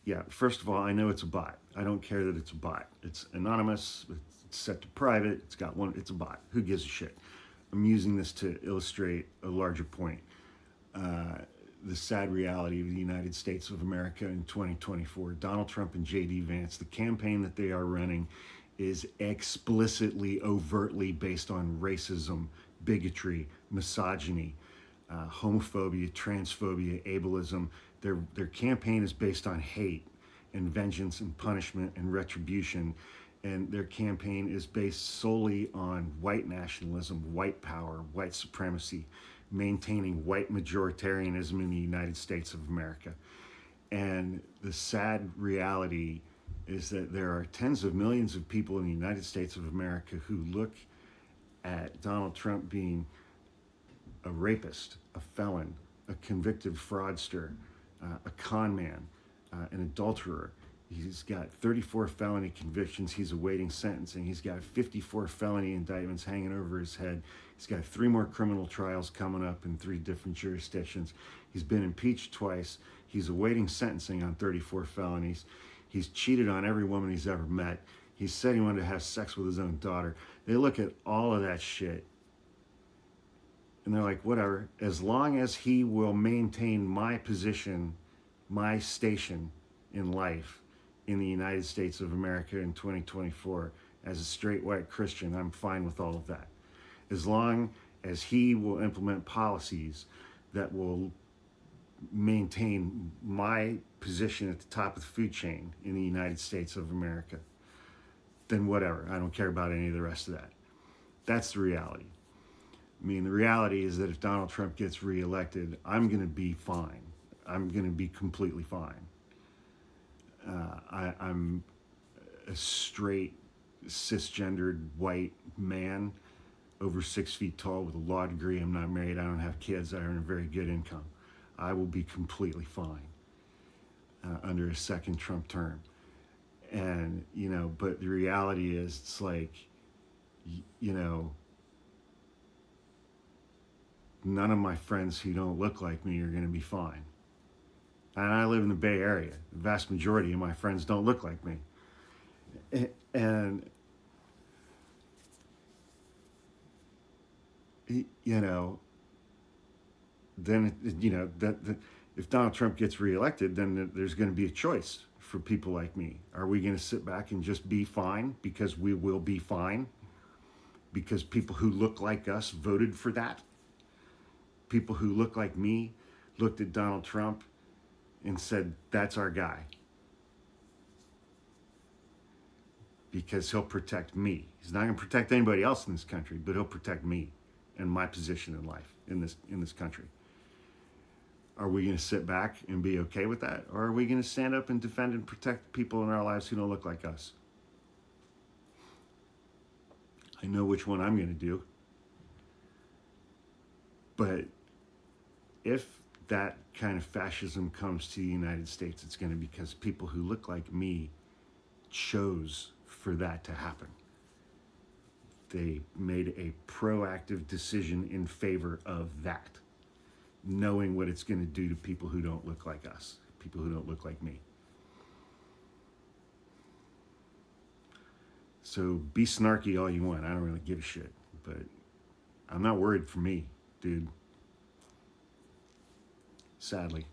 Yeah, first of all, I know it's a bot. I don't care that it's a bot. It's anonymous. It's set to private. It's got one. It's a bot. Who gives a shit? I'm using this to illustrate a larger point. Uh, the sad reality of the United States of America in 2024. Donald Trump and J.D. Vance, the campaign that they are running is explicitly, overtly based on racism, bigotry, misogyny, homophobia, transphobia, ableism. Their campaign is based on hate and vengeance and punishment and retribution. And their campaign is based solely on white nationalism, white power, white supremacy, maintaining white majoritarianism in the United States of America. And the sad reality is that there are tens of millions of people in the United States of America who look at Donald Trump being a rapist, a felon, a convicted fraudster, a con man, an adulterer. He's got 34 felony convictions. He's awaiting sentencing. He's got 54 felony indictments hanging over his head. He's got 3 more criminal trials coming up in 3 different jurisdictions. He's been impeached twice. He's awaiting sentencing on 34 felonies. He's cheated on every woman he's ever met. He said he wanted to have sex with his own daughter. They look at all of that shit and they're like, whatever, as long as he will maintain my position, my station in life in the United States of America in 2024 as a straight white Christian, I'm fine with all of that. As long as he will implement policies that will maintain my position at the top of the food chain in the United States of America, then whatever. I don't care about any of the rest of that. That's the reality. I mean, the reality is that if Donald Trump gets reelected, I'm going to be fine. I'm going to be completely fine. I'm a straight, cisgendered white man, over 6 feet tall with a law degree. I'm not married. I don't have kids. I earn a very good income. I will be completely fine under a second Trump term. And, you know, but the reality is it's like, you know, none of my friends who don't look like me are going to be fine. And I live in the Bay Area. The vast majority of my friends don't look like me. And, you know, then, you know, that if Donald Trump gets reelected, then there's going to be a choice for people like me. Are we going to sit back and just be fine because we will be fine? Because people who look like us voted for that? People who look like me looked at Donald Trump and said, that's our guy. Because he'll protect me. He's not going to protect anybody else in this country, but he'll protect me and my position in life in this country. Are we going to sit back and be okay with that? Or are we going to stand up and defend and protect people in our lives who don't look like us? I know which one I'm going to do. But if that kind of fascism comes to the United States, it's going to be because people who look like me chose for that to happen. They made a proactive decision in favor of that, knowing what it's going to do to people who don't look like us, people who don't look like me. So be snarky all you want. I don't really give a shit, but I'm not worried for me, dude. Sadly.